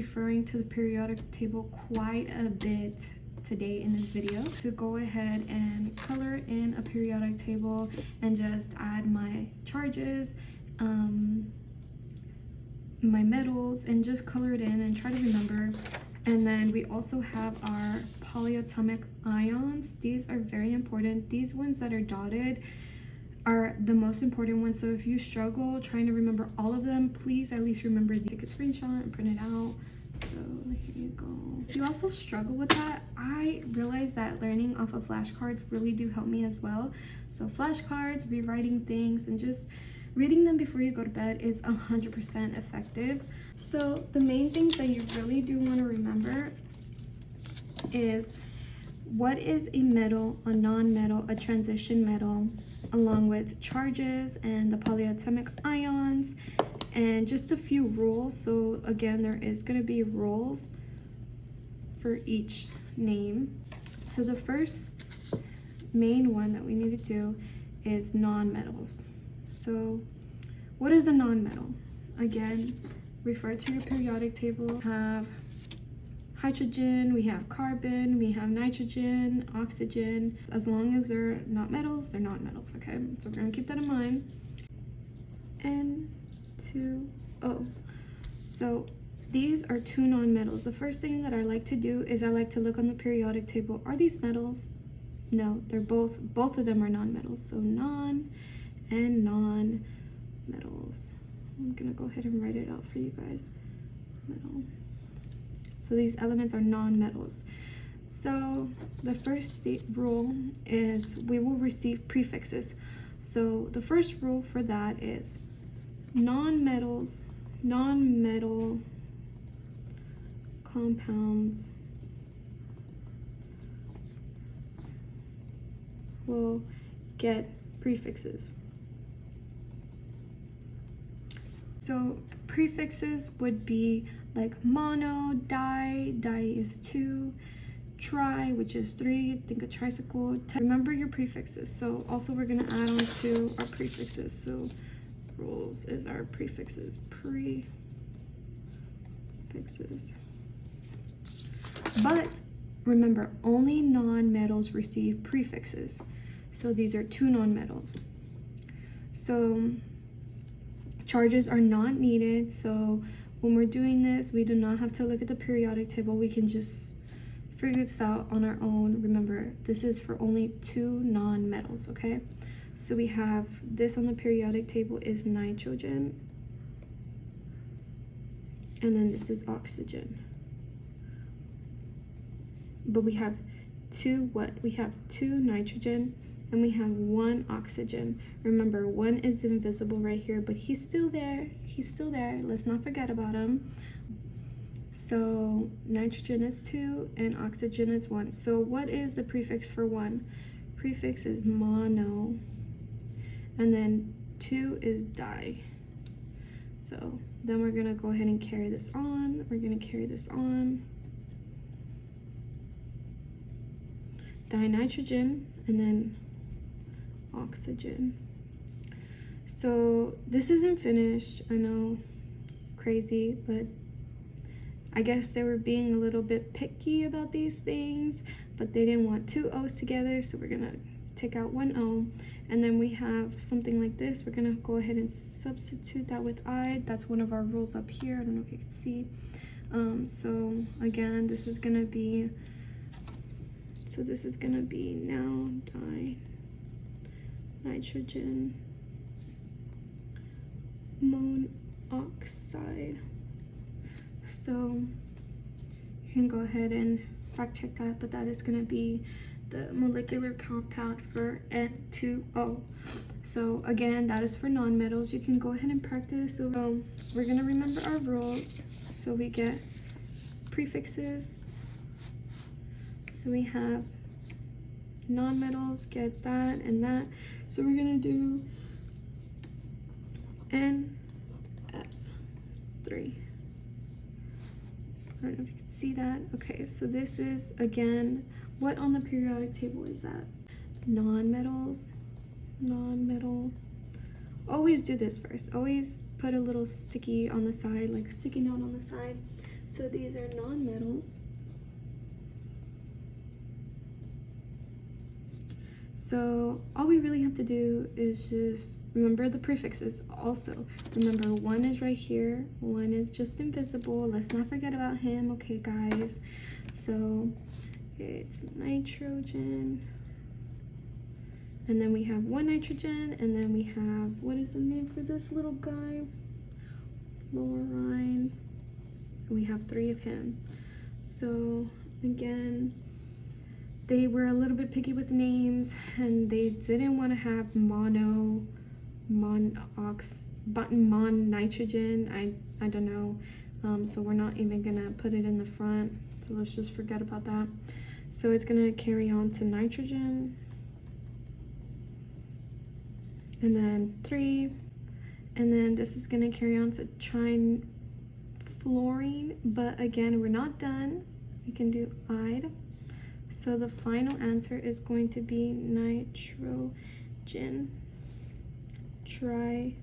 referring to the periodic table quite a bit today in this video to go ahead and color in a periodic table and just add my charges, my metals, and just color it in and try to remember. And then we also have our polyatomic ions. These are very important. These ones that are dotted are the most important ones. So if you struggle trying to remember all of them, please at least remember these. Take a screenshot and print it out. So here you go. If you also struggle with that, I realized that learning off of flashcards really do help me as well. So flashcards, rewriting things, and just reading them before you go to bed is 100% effective. So the main things that you really do want to remember is what is a metal, a non-metal, a transition metal, along with charges and the polyatomic ions, and just a few rules. So again, there is going to be rules for each name. So the first main one that we need to do is non-metals. So what is a non-metal? Again, refer to your periodic table. We have hydrogen, we have carbon, we have nitrogen, oxygen. As long as they're not metals, okay? So we're gonna keep that in mind. N2O. So these are two non-metals. The first thing that I like to do is I like to look on the periodic table. Are these metals? No, they're both of them are non-metals. So non and non-metals. I'm gonna go ahead and write it out for you guys. Metal. So these elements are non-metals. So the first rule is we will receive prefixes. So the first rule for that is non-metal compounds will get prefixes. So prefixes would be like mono, di is 2, tri, which is 3, think a tricycle. Remember your prefixes. So also we're gonna add on to our prefixes. So rules is our prefixes, prefixes. But remember, only non-metals receive prefixes. So these are two non-metals. So charges are not needed. So when we're doing this, we do not have to look at the periodic table. We can just figure this out on our own. Remember, this is for only two non-metals, okay? So we have this on the periodic table is nitrogen. And then this is oxygen. But we have we have two nitrogen and we have one oxygen. Remember, one is invisible right here, but he's still there. Let's not forget about him. So nitrogen is 2 and oxygen is 1. So what is the prefix for 1? Prefix is mono, and then 2 is di. So then we're gonna go ahead and carry this on. We're gonna carry this on. Dinitrogen, and then oxygen. So this isn't finished. I know, crazy, but I guess they were being a little bit picky about these things, but they didn't want two O's together, so we're gonna take out one O. And then we have something like this. We're gonna go ahead and substitute that with I. That's one of our rules up here. I don't know if you can see. So again, this is gonna be now nitrogen monoxide. So you can go ahead and fact check that, but that is going to be the molecular compound for N2O. So again, that is for non-metals. You can go ahead and practice. So we're going to remember our rules. So we get prefixes. So we have non-metals, get that and that. So we're going to do N3. I don't know if you can see that. Okay, so this is, again, what on the periodic table is that? Non-metals, non-metal. Always do this first. Always put a little sticky on the side, like a sticky note on the side. So these are non-metals. So all we really have to do is just remember the prefixes. Also, remember one is right here, one is just invisible. Let's not forget about him, okay, guys? So it's nitrogen. And then we have one nitrogen, and then we have, what is the name for this little guy? Fluorine. We have 3 of him. So again, they were a little bit picky with names, and they didn't want to have mon nitrogen. I don't know. So we're not even gonna put it in the front. So let's just forget about that. So it's gonna carry on to nitrogen, and then 3, and then this is gonna carry on to fluorine, but again, we're not done. We can do ide. So the final answer is going to be nitrogen trifluoride.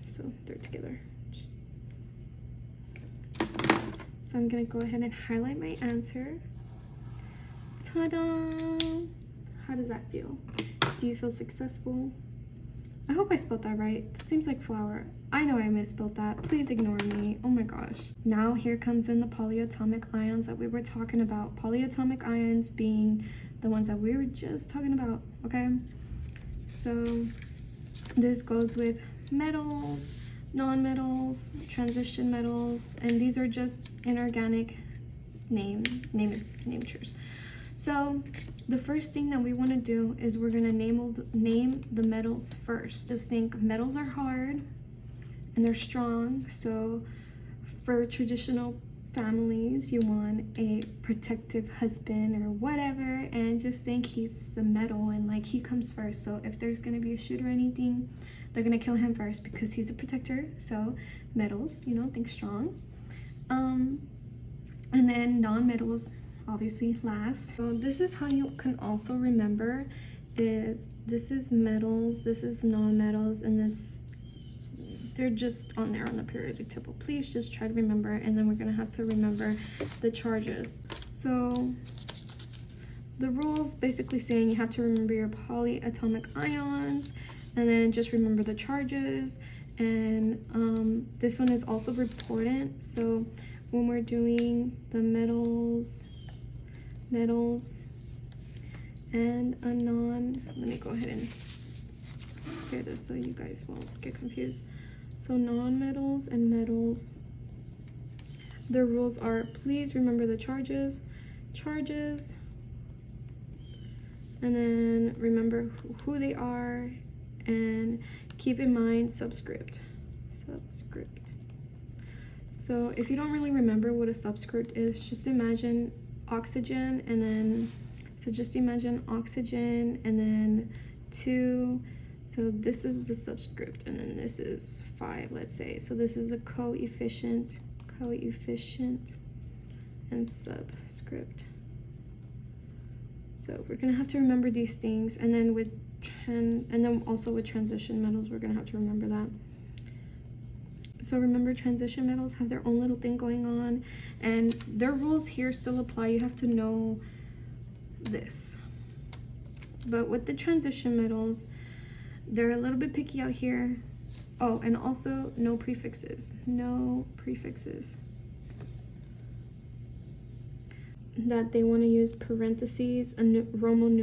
So they're together. So I'm gonna go ahead and highlight my answer. Ta-da! How does that feel? Do you feel successful? I hope I spelled that right. That seems like flower. I know I misspelled that. Please ignore me. Oh my gosh. Now here comes in the polyatomic ions that we were talking about. Polyatomic ions being the ones that we were just talking about, okay? So this goes with metals, non-metals, transition metals, and these are just inorganic nametures. So the first thing that we want to do is we're going to name the metals first. Just think metals are hard and they're strong. So for traditional families, you want a protective husband or whatever, and just think he's the metal and like he comes first. So if there's going to be a shoot or anything, they're going to kill him first because he's a protector. So metals, you know, think strong. And then non-metals obviously last. So this is how you can also remember is this is metals, this is non-metals, and this, they're just on there on the periodic table. Please just try to remember, and then we're gonna have to remember the charges. So the rules basically saying you have to remember your polyatomic ions, and then just remember the charges. And this one is also important. So when we're doing the metals and a non, let me go ahead and clear this so you guys won't get confused. So non-metals and metals, the rules are please remember the charges, and then remember who they are, and keep in mind subscript. So if you don't really remember what a subscript is, just imagine oxygen, and then so just imagine oxygen and then 2. So this is the subscript, and then this is 5, let's say. So this is a coefficient and subscript. So we're gonna have to remember these things, and then also with transition metals, we're gonna have to remember that. So remember, transition metals have their own little thing going on, and their rules here still apply. You have to know this. But with the transition metals, they're a little bit picky out here. Oh, and also no prefixes. That they want to use parentheses, a Roman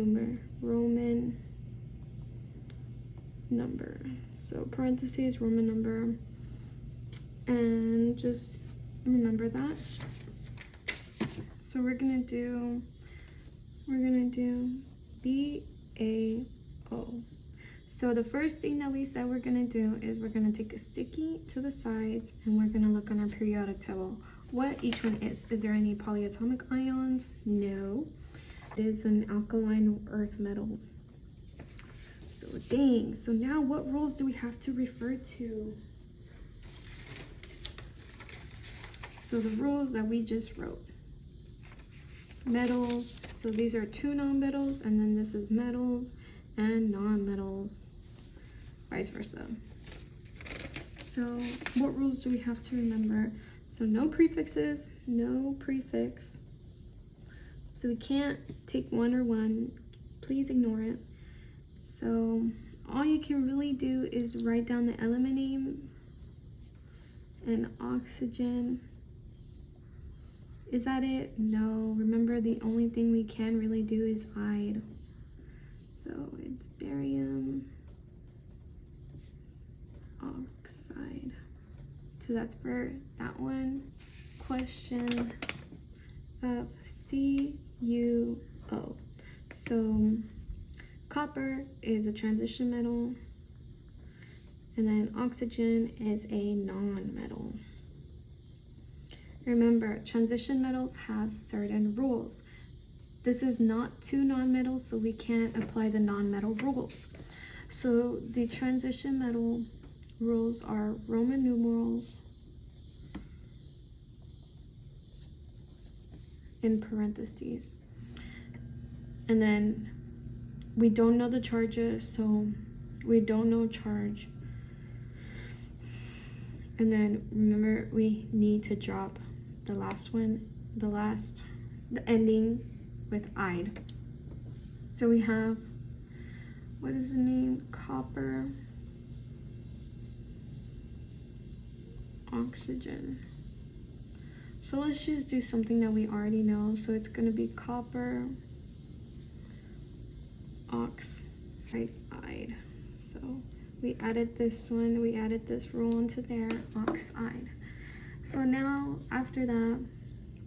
number. So parentheses, Roman number. And just remember that. So we're gonna do BAO. So the first thing that we said we're gonna do is we're gonna take a sticky to the sides, and we're gonna look on our periodic table what each one is. Is there any polyatomic ions? No. It is an alkaline earth metal. So dang. So now what rules do we have to refer to? So the rules that we just wrote. Metals, so these are 2 non-metals, and then this is metals and non-metals, vice versa. So what rules do we have to remember? So no prefixes, no prefix. So we can't take one or one. Please ignore it. So all you can really do is write down the element name and oxygen. Is that it? No. Remember, the only thing we can really do is ide. So it's barium oxide. So that's for that one. Question of CuO. So copper is a transition metal, and then oxygen is a non-metal. Remember, transition metals have certain rules. This is not two non-metals, so we can't apply the non-metal rules. So the transition metal rules are Roman numerals in parentheses. And then we don't know the charges, so we don't know charge. And then remember, we need to drop the last one, the ending with ide. So we have, what is the name? Copper, oxygen. So let's just do something that we already know. So it's gonna be copper, oxide. So we added this one, we added this rule into there, oxide. So now after that,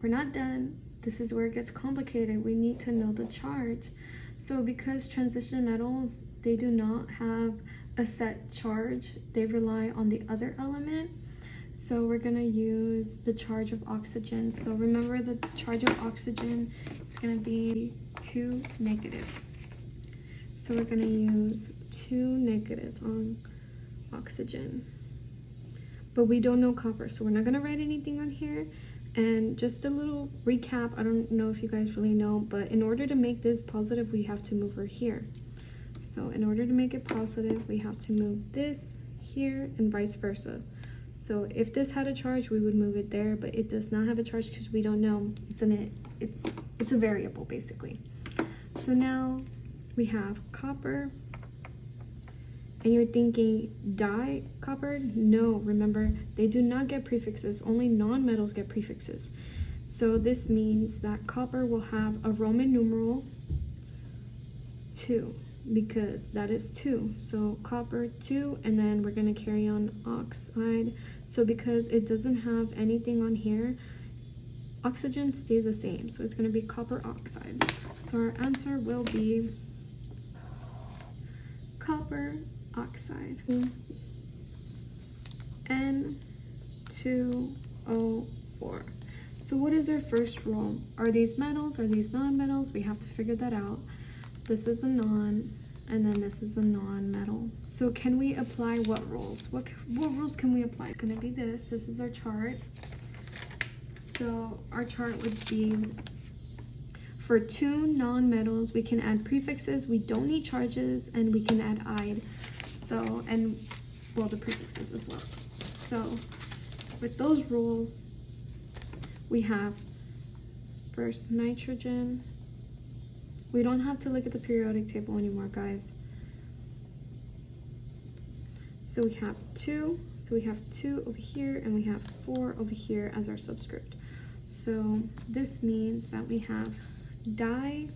we're not done. This is where it gets complicated. We need to know the charge. So because transition metals, they do not have a set charge, they rely on the other element. So we're gonna use the charge of oxygen. So remember, the charge of oxygen is gonna be 2 negative. So we're gonna use 2 negative on oxygen. But we don't know copper, so we're not gonna write anything on here. And just a little recap, I don't know if you guys really know, but in order to make this positive, we have to move her here. So in order to make it positive, we have to move this here and vice versa. So if this had a charge, we would move it there, but it does not have a charge because we don't know. It's a variable basically. So now we have copper. And you're thinking, di copper? No, remember, they do not get prefixes. Only non-metals get prefixes. So this means that copper will have a Roman numeral 2, because that is 2. So copper 2, and then we're gonna carry on oxide. So because it doesn't have anything on here, oxygen stays the same. So it's gonna be copper oxide. So our answer will be copper oxide. N2O4. So what is our first rule? Are these metals? Are these non-metals? We have to figure that out. This is a non, and then this is a non-metal. So can we apply what rules? What rules can we apply? It's gonna be this. This is our chart. So our chart would be, for 2 non-metals, we can add prefixes, we don't need charges, and we can add ide. So, and well, the prefixes as well. So with those rules, we have first nitrogen. We don't have to look at the periodic table anymore, guys. So we have 2. So we have 2 over here, and we have 4 over here as our subscript. So this means that we have di,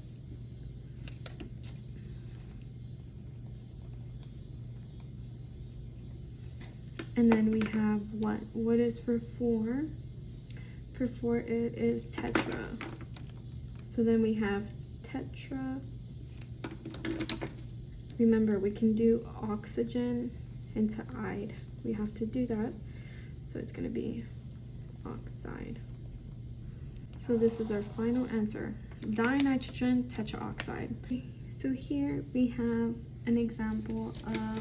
and then we have what is for 4? For 4 it is tetra. So then we have tetra. Remember, we can do oxygen into ide. We have to do that. So it's going to be oxide. So this is our final answer. Dinitrogen tetraoxide. So here we have an example of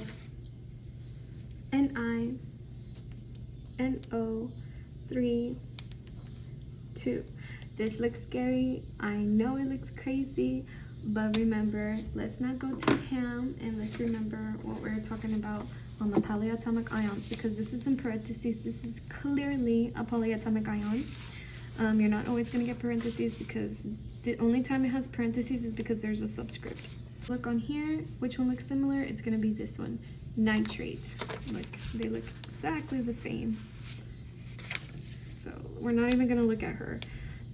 NiNO3 2. This looks scary. I know it looks crazy, but remember, let's not go too ham, and let's remember what we're talking about on the polyatomic ions, because this is in parentheses. This is clearly a polyatomic ion. You're not always going to get parentheses, because the only time it has parentheses is because there's a subscript. Look on here, which one looks similar? It's going to be this one, nitrate. Look, they look exactly the same. So we're not even going to look at her.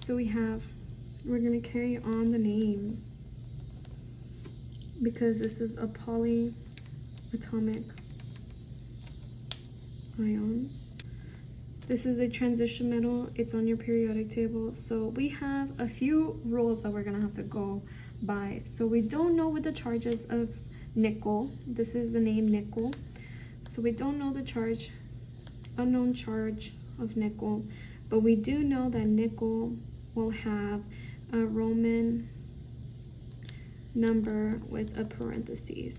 So we're going to carry on the name, because this is a polyatomic ion. This is a transition metal. It's on your periodic table. So we have a few rules that we're gonna have to go by. So we don't know what the charge is of nickel. This is the name nickel. So we don't know the charge, unknown charge of nickel, but we do know that nickel will have a Roman number with a parentheses.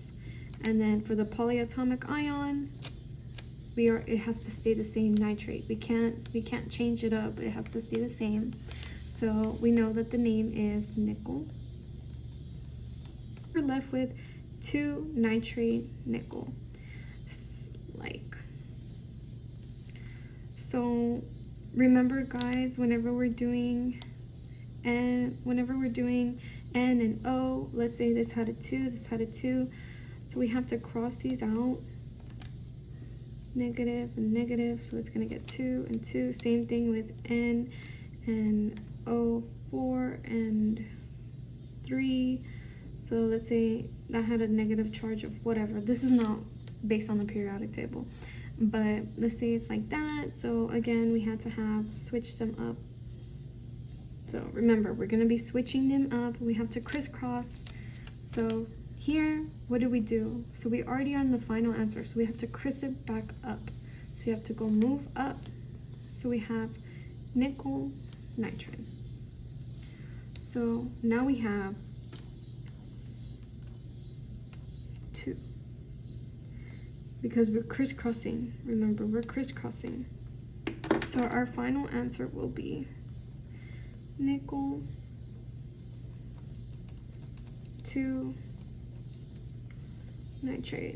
And then for the polyatomic ion, it has to stay the same, nitrate. We can't change it up. It has to stay the same. So we know that the name is nickel. We're left with 2-nitrate nickel. So remember, guys, whenever we're doing N and O, let's say this had a 2, this had a 2, so we have to cross these out, negative and negative, so it's going to get 2 and 2. Same thing with N and O, 4 and 3. So let's say that had a negative charge of whatever. This is not based on the periodic table, but let's say it's like that. So again, we had to switch them up. So remember, we're going to be switching them up. We have to crisscross. So here, what do we do? So we already on the final answer, so we have to criss it back up. So you have to go move up. So we have nickel nitrate. So now we have 2, because we're crisscrossing. Remember, we're crisscrossing. So our final answer will be nickel 2 nitrate.